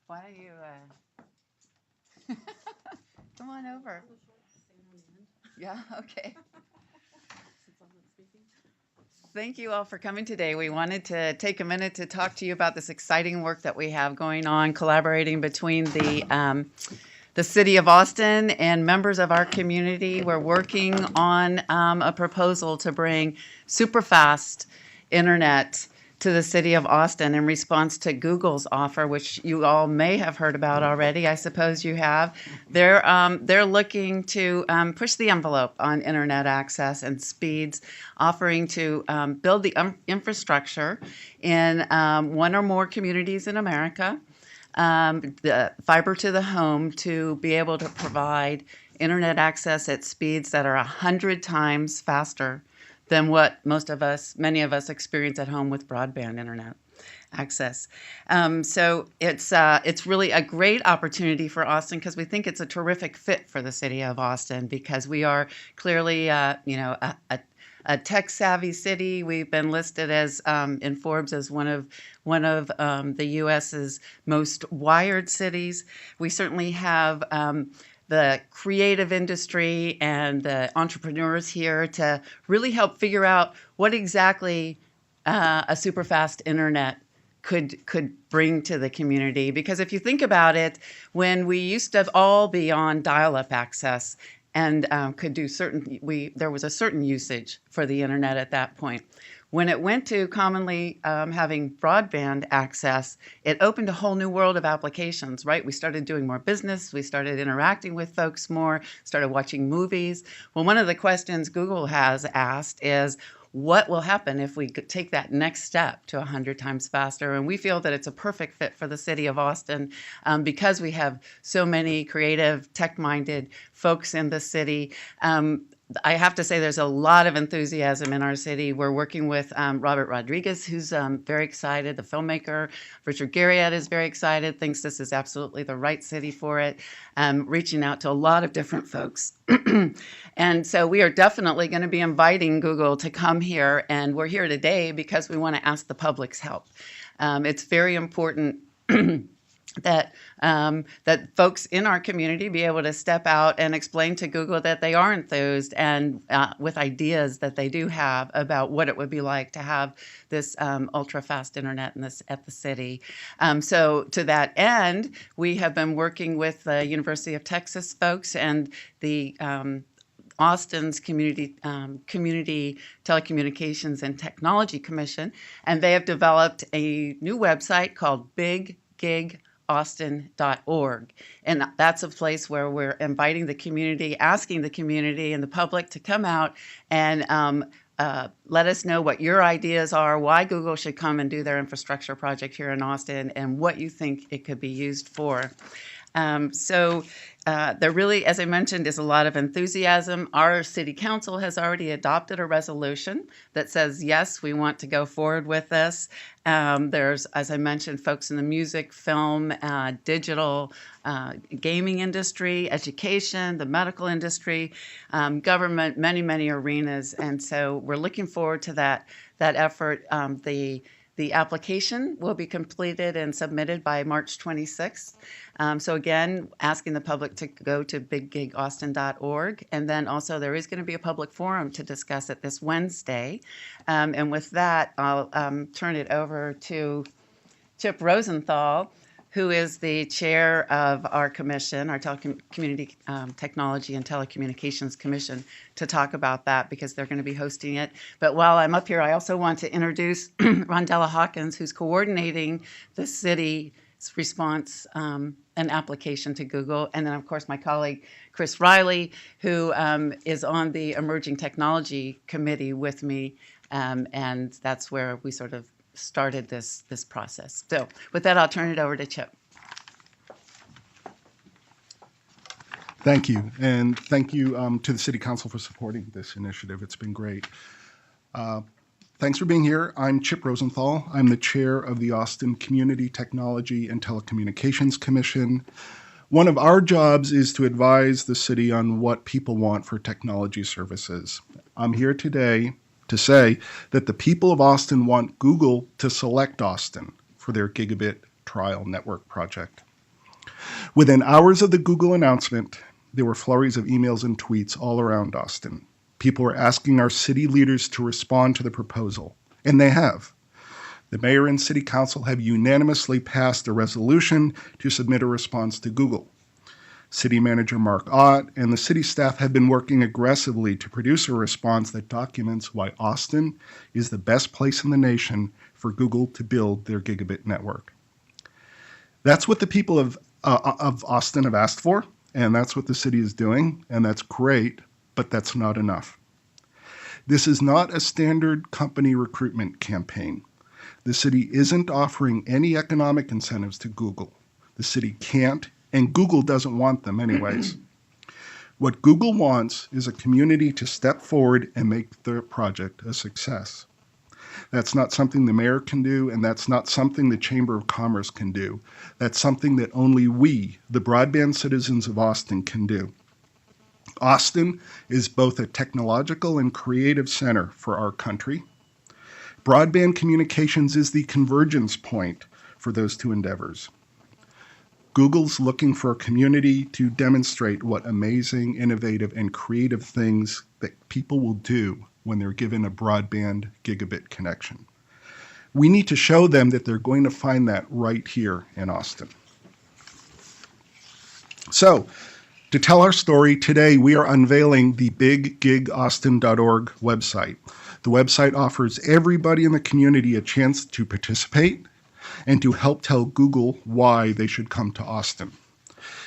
Why don't you come on over? Yeah, okay. Thank you all for coming today. We wanted to take a minute to talk to you about this exciting work that we have going on, collaborating between the City of Austin and members of our community. We're working on a proposal to bring super fast internet to the City of Austin in response to Google's offer, which you all may have heard about already. I suppose you have. They're looking to push the envelope on internet access and speeds, offering to build the infrastructure in one or more communities in America, the fiber to the home, to be able to provide internet access at speeds that are 100 times faster than what many of us experience at home with broadband internet access. So it's really a great opportunity for Austin, because we think it's a terrific fit for the City of Austin, because we are clearly a tech-savvy city. We've been listed as in Forbes as one of the U.S.'s most wired cities. We certainly have the creative industry and the entrepreneurs here to really help figure out what exactly a super fast internet could bring to the community. Because if you think about it, when we used to all be on dial-up access and could do there was a certain usage for the internet at that point. When it went to commonly having broadband access, it opened a whole new world of applications, right? We started doing more business, we started interacting with folks more, started watching movies. Well, one of the questions Google has asked is, what will happen if we take that next step to 100 times faster? And we feel that it's a perfect fit for the City of Austin, because we have so many creative, tech-minded folks in the city. I have to say there's a lot of enthusiasm in our city. We're working with Robert Rodriguez, who's very excited, the filmmaker. Richard Garriott is very excited, thinks this is absolutely the right city for it, reaching out to a lot of different folks. And so we are definitely going to be inviting Google to come here, and we're here today because we want to ask the public's help. It's very important that folks in our community be able to step out and explain to Google that they are enthused and with ideas that they do have about what it would be like to have this ultra-fast internet at the city. So to that end, we have been working with the University of Texas folks and the Austin's Community Telecommunications and Technology Commission, and they have developed a new website called BigGigAustin.org. And that's a place where we're inviting the community, asking the community and the public to come out and let us know what your ideas are, why Google should come and do their infrastructure project here in Austin, and what you think it could be used for. There really, as I mentioned, is a lot of enthusiasm. Our city council has already adopted a resolution that says, yes, we want to go forward with this. There's, as I mentioned, folks in the music, film, digital, gaming industry, education, the medical industry, government, many, many arenas. And so we're looking forward to that effort. The application will be completed and submitted by March 26th. So again, asking the public to go to BigGigAustin.org. And then also there is going to be a public forum to discuss it this Wednesday. And with that, I'll turn it over to Chip Rosenthal, who is the chair of our commission, our Community Technology and Telecommunications Commission, to talk about that, because they're going to be hosting it. But while I'm up here, I also want to introduce Rondella Hawkins, who's coordinating the city's response and application to Google. And then, of course, my colleague, Chris Riley, who is on the Emerging Technology Committee with me. And that's where we sort of started this process. So with that, I'll turn it over to Chip. Thank you. And thank you to the City Council for supporting this initiative. It's been great. Thanks for being here. I'm Chip Rosenthal. I'm the chair of the Austin Community Technology and Telecommunications Commission. One of our jobs is to advise the city on what people want for technology services. I'm here today to say that the people of Austin want Google to select Austin for their gigabit trial network project. Within hours of the Google announcement, there were flurries of emails and tweets all around Austin. People were asking our city leaders to respond to the proposal, and they have. The mayor and city council have unanimously passed a resolution to submit a response to Google. City Manager Mark Ott and the city staff have been working aggressively to produce a response that documents why Austin is the best place in the nation for Google to build their gigabit network. That's what the people of Austin have asked for, and that's what the city is doing, and that's great, but that's not enough. This is not a standard company recruitment campaign. The city isn't offering any economic incentives to Google. The city can't, and Google doesn't want them anyways. What Google wants is a community to step forward and make their project a success. That's not something the mayor can do, and that's not something the Chamber of Commerce can do. That's something that only we, the broadband citizens of Austin, can do. Austin is both a technological and creative center for our country. Broadband communications is the convergence point for those two endeavors. Google's looking for a community to demonstrate what amazing, innovative, and creative things that people will do when they're given a broadband gigabit connection. We need to show them that they're going to find that right here in Austin. So, to tell our story, today we are unveiling the biggigaustin.org website. The website offers everybody in the community a chance to participate and to help tell Google why they should come to Austin.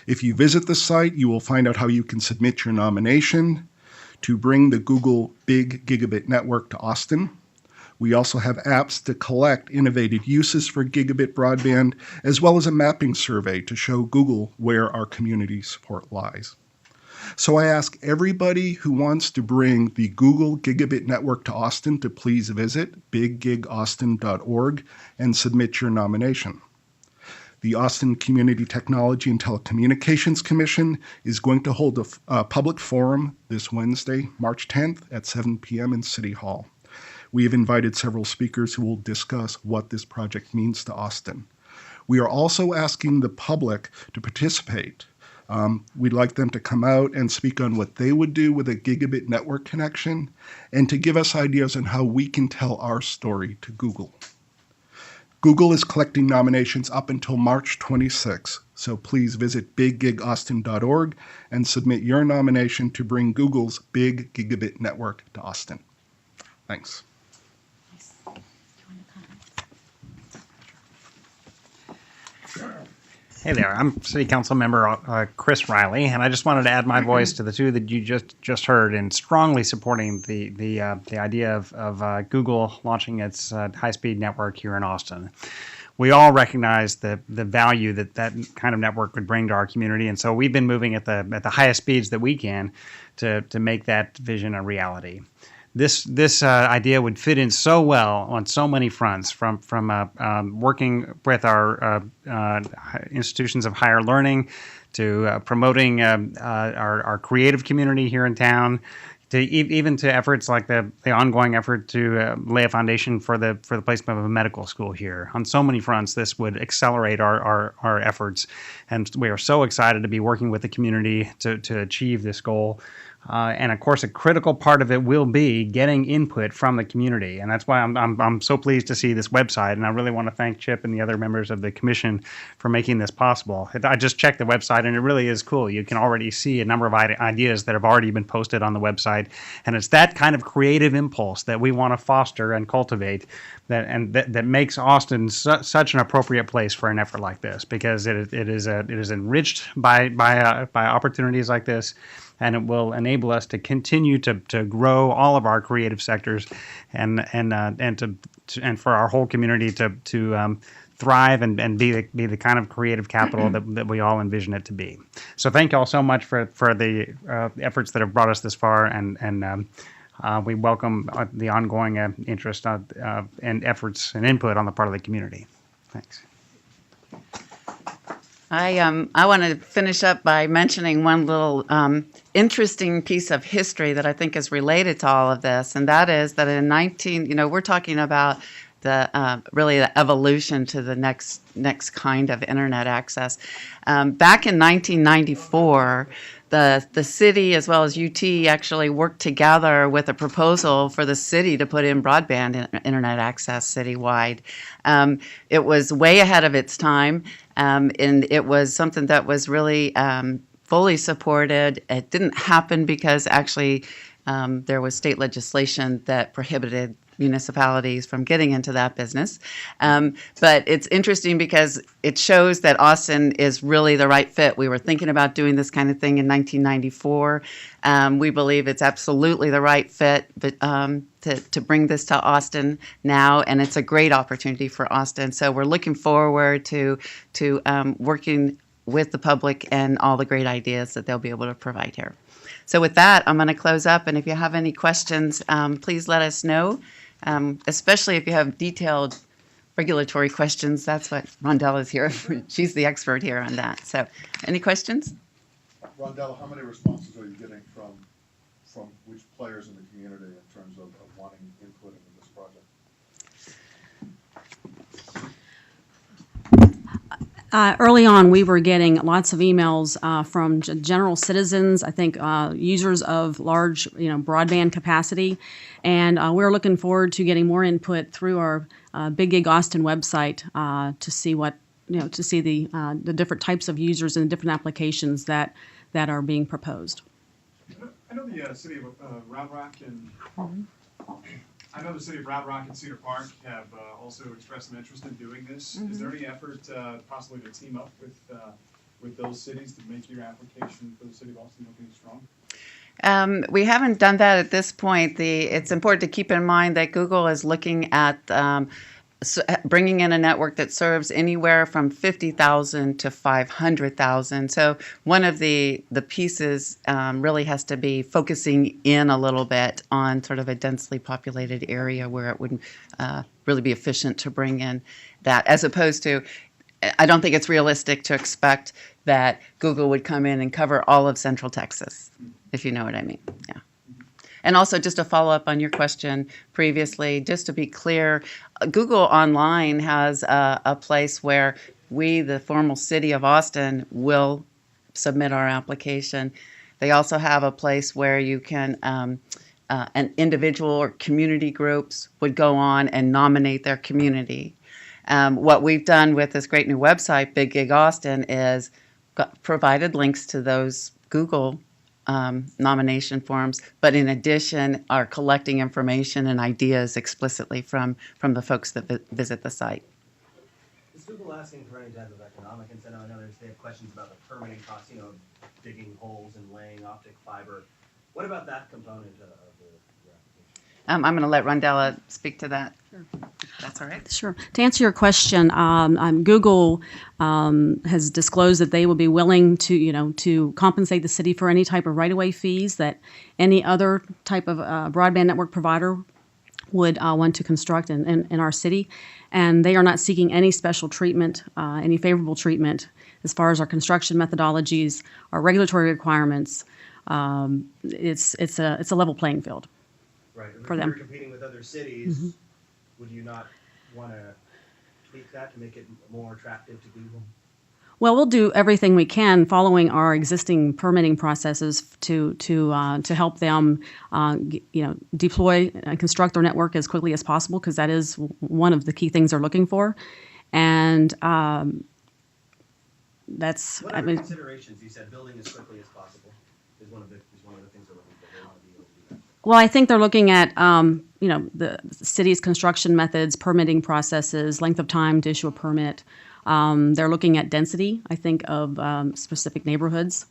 If you visit the site, you will find out how you can submit your nomination to bring the Google Big Gigabit Network to Austin. We also have apps to collect innovative uses for gigabit broadband, as well as a mapping survey to show Google where our community support lies. So I ask everybody who wants to bring the Google Gigabit Network to Austin to please visit biggigaustin.org and submit your nomination. The Austin Community Technology and Telecommunications Commission is going to hold a public forum this Wednesday, March 10th at 7 p.m. in City Hall. We have invited several speakers who will discuss what this project means to Austin. We are also asking the public to participate. We'd like them to come out and speak on what they would do with a gigabit network connection and to give us ideas on how we can tell our story to Google. Google is collecting nominations up until March 26, so please visit biggigaustin.org and submit your nomination to bring Google's Big Gigabit Network to Austin. Thanks. Hey there, I'm City Council Member Chris Riley, and I just wanted to add my voice to the two that you just heard in strongly supporting the idea of Google launching its high-speed network here in Austin. We all recognize the value that kind of network would bring to our community, and so we've been moving at the highest speeds that we can to make that vision a reality. This idea would fit in so well on so many fronts, from working with our institutions of higher learning to promoting our creative community here in town, to even to efforts like the ongoing effort to lay a foundation for the placement of a medical school here. On so many fronts, this would accelerate our efforts, and we are so excited to be working with the community to achieve this goal. And of course, a critical part of it will be getting input from the community, and that's why I'm so pleased to see this website. And I really want to thank Chip and the other members of the commission for making this possible. I just checked the website, and it really is cool. You can already see a number of ideas that have already been posted on the website, and it's that kind of creative impulse that we want to foster and cultivate, that makes Austin such an appropriate place for an effort like this, because it is enriched by opportunities like this. And it will enable us to continue to grow all of our creative sectors, and for our whole community to thrive and be the kind of creative capital that we all envision it to be. So thank you all so much for the efforts that have brought us this far, and we welcome the ongoing interest and efforts and input on the part of the community. Thanks. I want to finish up by mentioning one little interesting piece of history that I think is related to all of this, and that is that in we're talking about really the evolution to the next kind of internet access. Back in 1994, the city as well as UT actually worked together with a proposal for the city to put in broadband internet access citywide. It was way ahead of its time, and it was something that was really fully supported. It didn't happen because actually there was state legislation that prohibited municipalities from getting into that business. But it's interesting because it shows that Austin is really the right fit. We were thinking about doing this kind of thing in 1994. We believe it's absolutely the right fit to bring this to Austin now, and it's a great opportunity for Austin. So we're looking forward to working with the public and all the great ideas that they'll be able to provide here. So with that, I'm going to close up, and if you have any questions, please let us know. Especially if you have detailed regulatory questions. That's what Rondella is here. She's the expert here on that. So any questions? Rondella, how many responses are you getting from which players in the community in terms of wanting input into this project? Early on, we were getting lots of emails from general citizens, I think users of large, broadband capacity, and we're looking forward to getting more input through our Big Gig Austin website to see the different types of users and different applications that are being proposed. I know the city of Round Rock and I know the city of Round Rock and Cedar Park have also expressed some interest in doing this. Mm-hmm. Is there any effort possibly to team up with those cities to make your application for the city of Austin looking strong? We haven't done that at this point. It's important to keep in mind that Google is looking at bringing in a network that serves anywhere from 50,000 to 500,000. So one of the pieces really has to be focusing in a little bit on sort of a densely populated area where it would really be efficient to bring in that, as opposed to, I don't think it's realistic to expect that Google would come in and cover all of Central Texas, if you know what I mean. Yeah. And also, just to follow up on your question previously, just to be clear, Google Online has a place where we, the formal city of Austin, will submit our application. They also have a place where you can, an individual or community groups would go on and nominate their community. What we've done with this great new website, Big Gig Austin, is provided links to those Google nomination forms, but in addition are collecting information and ideas explicitly from the folks that visit the site. Is Google asking for any type of economic incentive? I know they have questions about the permitting costs, digging holes and laying optic fiber. What about that component of your application? I'm going to let Rondella speak to that. Sure. That's all right. Sure. To answer your question, Google has disclosed that they will be willing to compensate the city for any type of right-of-way fees that any other type of broadband network provider would want to construct in our city. And they are not seeking any special treatment, any favorable treatment as far as our construction methodologies, our regulatory requirements. It's a level playing field. Right. For if them. you're competing with other cities, would you not want to tweak that to make it more attractive to Google? Well, we'll do everything we can following our existing permitting processes to help them, deploy and construct their network as quickly as possible, because that is one of the key things they're looking for. And that's. What other considerations? You said building as quickly as possible is one of the things they're looking for. They want to be able to do that. Well, I think they're looking at, the city's construction methods, permitting processes, length of time to issue a permit. They're looking at density, I think, of specific neighborhoods.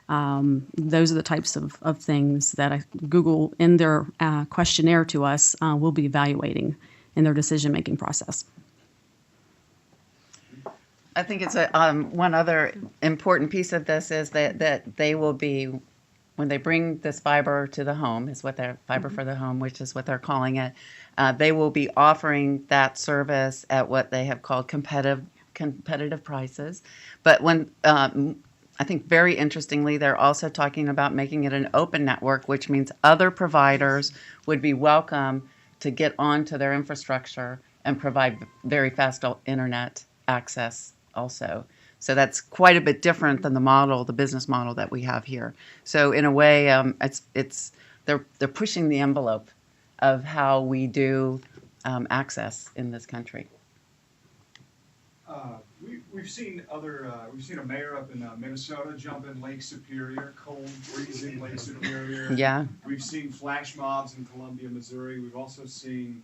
Those are the types of things that Google, in their questionnaire to us, will be evaluating in their decision-making process. I think it's one other important piece of this is that they will be, when they bring this fiber to the home, is what they're fiber for the home, which is what they're calling it. They will be offering that service at what they have called competitive prices. But when I think very interestingly, they're also talking about making it an open network, which means other providers would be welcome to get onto their infrastructure and provide very fast internet access also. So that's quite a bit different than the business model that we have here. So in a way, they're pushing the envelope of how we do access in this country. We've seen a mayor up in Minnesota jump in Lake Superior, cold, freezing Lake Superior. Yeah. We've seen flash mobs in Columbia, Missouri. We've also seen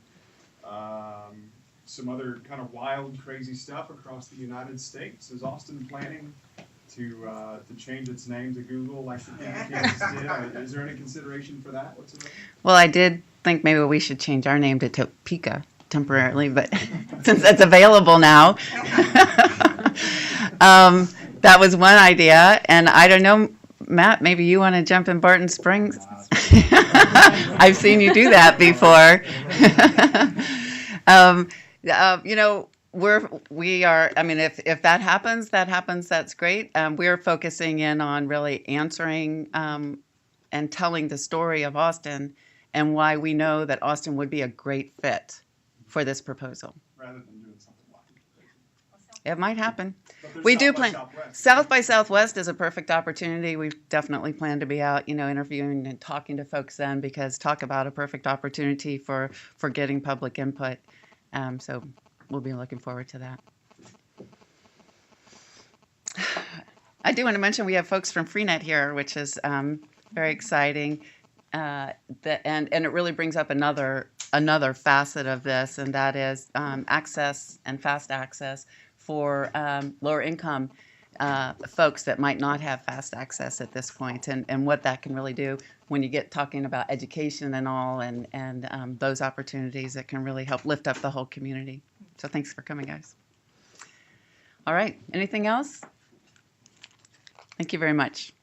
some other kind of wild, crazy stuff across the United States. Is Austin planning to change its name to Google like the Kansas did? Is there any consideration for that whatsoever? Well, I did think maybe we should change our name to Topeka temporarily, but since that's available now, that was one idea. And I don't know, Matt, maybe you want to jump in Barton Springs? I've seen you do that before. You know, we are, I mean, if that happens, that's great. We're focusing in on really answering and telling the story of Austin and why we know that Austin would be a great fit for this proposal. Rather than doing something wacky. It might happen. But there's We South do by plan. Southwest. South by Southwest is a perfect opportunity. We definitely plan to be out, interviewing and talking to folks then, because talk about a perfect opportunity for getting public input. So we'll be looking forward to that. I do want to mention we have folks from Freenet here, which is very exciting. And it really brings up another facet of this, and that is access and fast access for lower income folks that might not have fast access at this point, and what that can really do when you get talking about education and all, and those opportunities that can really help lift up the whole community. So thanks for coming, guys. All right, anything else? Thank you very much.